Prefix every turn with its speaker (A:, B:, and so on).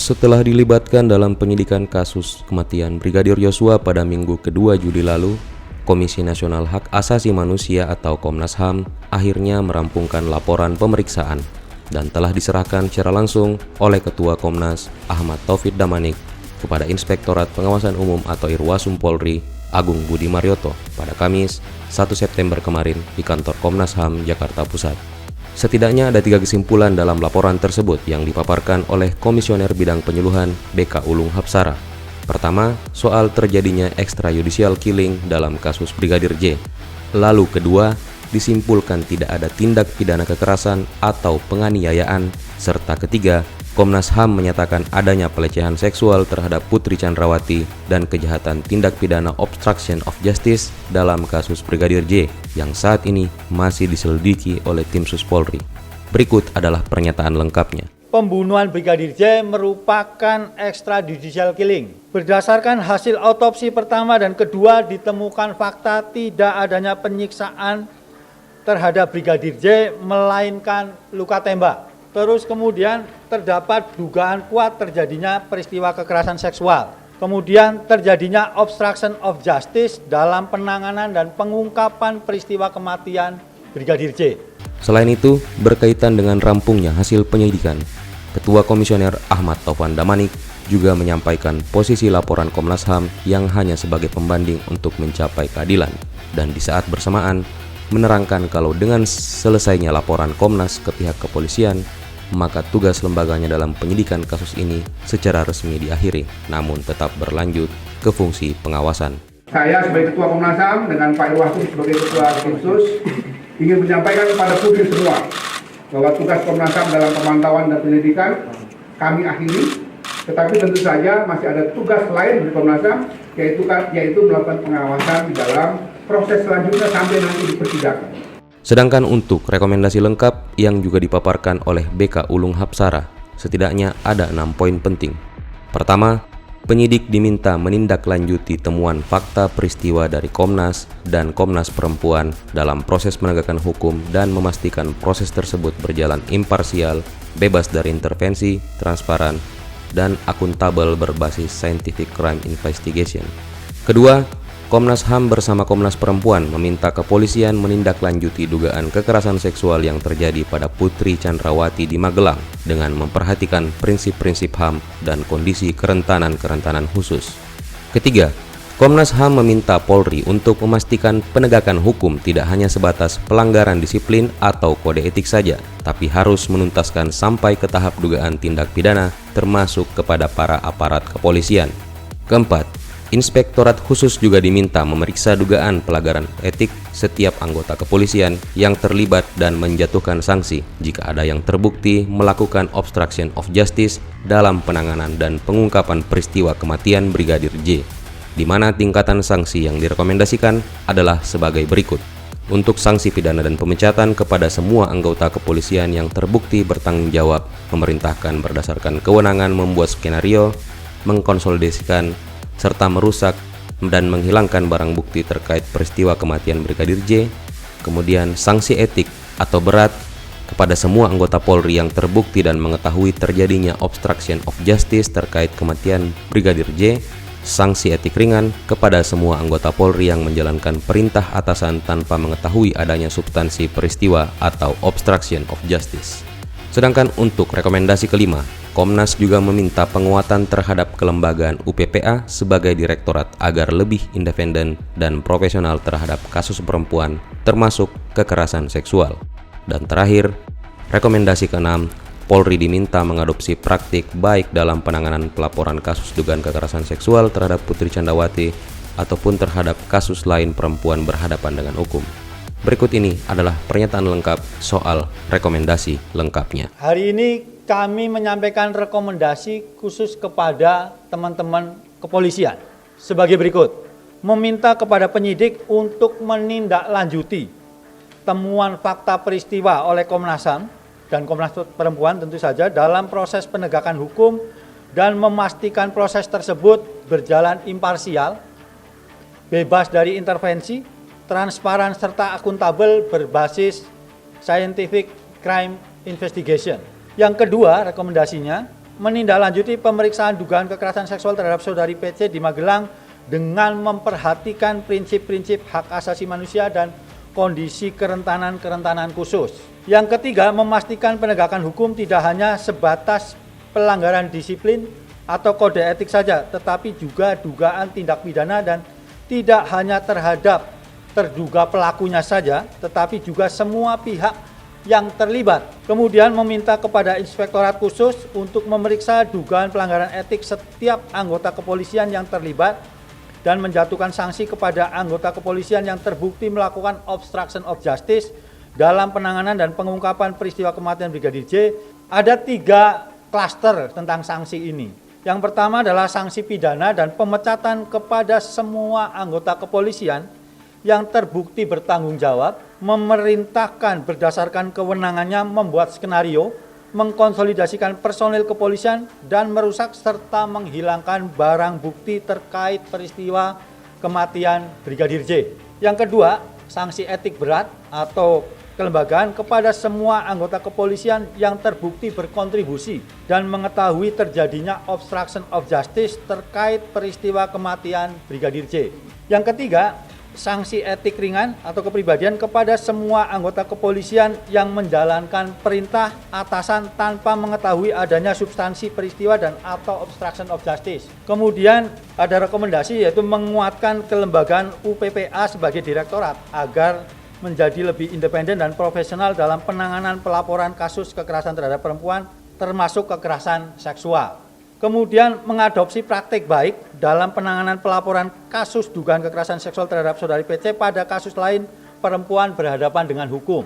A: Setelah dilibatkan dalam penyidikan kasus kematian Brigadir Yosua pada Minggu kedua Juli lalu, Komisi Nasional Hak Asasi Manusia atau Komnas HAM akhirnya merampungkan laporan pemeriksaan dan telah diserahkan secara langsung oleh Ketua Komnas Ahmad Taufik Damanik kepada Inspektorat Pengawasan Umum atau Irwasum Polri Agung Budi Marioto pada Kamis 1 September kemarin di kantor Komnas HAM Jakarta Pusat. Setidaknya ada 3 kesimpulan dalam laporan tersebut yang dipaparkan oleh Komisioner Bidang Penyuluhan BK Ulung Hapsara. Pertama, soal terjadinya extrajudicial killing dalam kasus Brigadir J. Lalu kedua, disimpulkan tidak ada tindak pidana kekerasan atau penganiayaan. Serta ketiga, Komnas HAM menyatakan adanya pelecehan seksual terhadap Putri Chandrawati dan kejahatan tindak pidana obstruction of justice dalam kasus Brigadir J yang saat ini masih diselidiki oleh tim Sus Polri. Berikut adalah pernyataan lengkapnya.
B: Pembunuhan Brigadir J merupakan extrajudicial killing. Berdasarkan hasil autopsi pertama dan kedua ditemukan fakta tidak adanya penyiksaan terhadap Brigadir J melainkan luka tembak. Terus kemudian terdapat dugaan kuat terjadinya peristiwa kekerasan seksual. Kemudian terjadinya obstruction of justice dalam penanganan dan pengungkapan peristiwa kematian Brigadir J.
A: Selain itu, berkaitan dengan rampungnya hasil penyidikan, Ketua Komisioner Ahmad Taufik Damanik juga menyampaikan posisi laporan Komnas HAM yang hanya sebagai pembanding untuk mencapai keadilan, dan di saat bersamaan menerangkan kalau dengan selesainya laporan Komnas ke pihak kepolisian, maka tugas lembaganya dalam penyidikan kasus ini secara resmi diakhiri, namun tetap berlanjut ke fungsi pengawasan.
C: Saya sebagai Ketua Komnas HAM dengan Pak Irwasum sebagai Ketua Tim Sus ingin menyampaikan kepada publik semua bahwa tugas Komnas HAM dalam pemantauan dan penyelidikan kami akhiri, tetapi tentu saja masih ada tugas lain dari Komnas HAM yaitu melakukan pengawasan di dalam proses selanjutnya sampai nanti di persidangan.
A: Sedangkan untuk rekomendasi lengkap yang juga dipaparkan oleh BK Ulung Hapsara, setidaknya ada 6 poin penting. Pertama, penyidik diminta menindaklanjuti temuan fakta peristiwa dari Komnas dan Komnas Perempuan dalam proses penegakan hukum dan memastikan proses tersebut berjalan imparsial, bebas dari intervensi, transparan, dan akuntabel berbasis scientific crime investigation. Kedua, Komnas HAM bersama Komnas Perempuan meminta kepolisian menindaklanjuti dugaan kekerasan seksual yang terjadi pada Putri Chandrawati di Magelang dengan memperhatikan prinsip-prinsip HAM dan kondisi kerentanan khusus. Ketiga, Komnas HAM meminta Polri untuk memastikan penegakan hukum tidak hanya sebatas pelanggaran disiplin atau kode etik saja, tapi harus menuntaskan sampai ke tahap dugaan tindak pidana termasuk kepada para aparat kepolisian. Keempat, Inspektorat khusus juga diminta memeriksa dugaan pelanggaran etik setiap anggota kepolisian yang terlibat dan menjatuhkan sanksi jika ada yang terbukti melakukan obstruction of justice dalam penanganan dan pengungkapan peristiwa kematian Brigadir J, di mana tingkatan sanksi yang direkomendasikan adalah sebagai berikut. Untuk sanksi pidana dan pemecatan kepada semua anggota kepolisian yang terbukti bertanggung jawab memerintahkan berdasarkan kewenangan membuat skenario, mengkonsolidasikan, serta merusak dan menghilangkan barang bukti terkait peristiwa kematian Brigadir J. Kemudian sanksi etik atau berat kepada semua anggota Polri yang terbukti dan mengetahui terjadinya obstruction of justice terkait kematian Brigadir J. Sanksi etik ringan kepada semua anggota Polri yang menjalankan perintah atasan tanpa mengetahui adanya substansi peristiwa atau obstruction of justice. Sedangkan untuk rekomendasi kelima, Komnas juga meminta penguatan terhadap kelembagaan UPPA sebagai direktorat agar lebih independen dan profesional terhadap kasus perempuan termasuk kekerasan seksual. Dan terakhir, rekomendasi keenam, Polri diminta mengadopsi praktik baik dalam penanganan pelaporan kasus dugaan kekerasan seksual terhadap Putri Chandrawati ataupun terhadap kasus lain perempuan berhadapan dengan hukum. Berikut ini adalah pernyataan lengkap soal rekomendasi lengkapnya.
B: Hari ini kami menyampaikan rekomendasi khusus kepada teman-teman kepolisian sebagai berikut. Meminta kepada penyidik untuk menindaklanjuti temuan fakta peristiwa oleh Komnas HAM dan Komnas Perempuan tentu saja dalam proses penegakan hukum dan memastikan proses tersebut berjalan imparsial, bebas dari intervensi, transparan serta akuntabel berbasis scientific crime investigation. Yang kedua rekomendasinya menindaklanjuti pemeriksaan dugaan kekerasan seksual terhadap saudari PC di Magelang dengan memperhatikan prinsip-prinsip hak asasi manusia dan kondisi kerentanan khusus. Yang ketiga, memastikan penegakan hukum tidak hanya sebatas pelanggaran disiplin atau kode etik saja, tetapi juga dugaan tindak pidana dan tidak hanya terhadap terduga pelakunya saja, tetapi juga semua pihak yang terlibat. Kemudian meminta kepada Inspektorat Khusus untuk memeriksa dugaan pelanggaran etik setiap anggota kepolisian yang terlibat dan menjatuhkan sanksi kepada anggota kepolisian yang terbukti melakukan obstruction of justice dalam penanganan dan pengungkapan peristiwa kematian Brigadir J. Ada 3 klaster tentang sanksi ini. Yang pertama adalah sanksi pidana dan pemecatan kepada semua anggota kepolisian yang terbukti bertanggung jawab, memerintahkan berdasarkan kewenangannya membuat skenario, mengkonsolidasikan personil kepolisian, dan merusak serta menghilangkan barang bukti terkait peristiwa kematian Brigadir J. Yang kedua, sanksi etik berat atau kelembagaan kepada semua anggota kepolisian yang terbukti berkontribusi dan mengetahui terjadinya obstruction of justice terkait peristiwa kematian Brigadir J. Yang ketiga, sanksi etik ringan atau kepribadian kepada semua anggota kepolisian yang menjalankan perintah atasan tanpa mengetahui adanya substansi peristiwa dan atau obstruction of justice. Kemudian ada rekomendasi yaitu menguatkan kelembagaan UPPA sebagai direktorat agar menjadi lebih independen dan profesional dalam penanganan pelaporan kasus kekerasan terhadap perempuan termasuk kekerasan seksual. Kemudian mengadopsi praktik baik dalam penanganan pelaporan kasus dugaan kekerasan seksual terhadap saudari PC pada kasus lain perempuan berhadapan dengan hukum.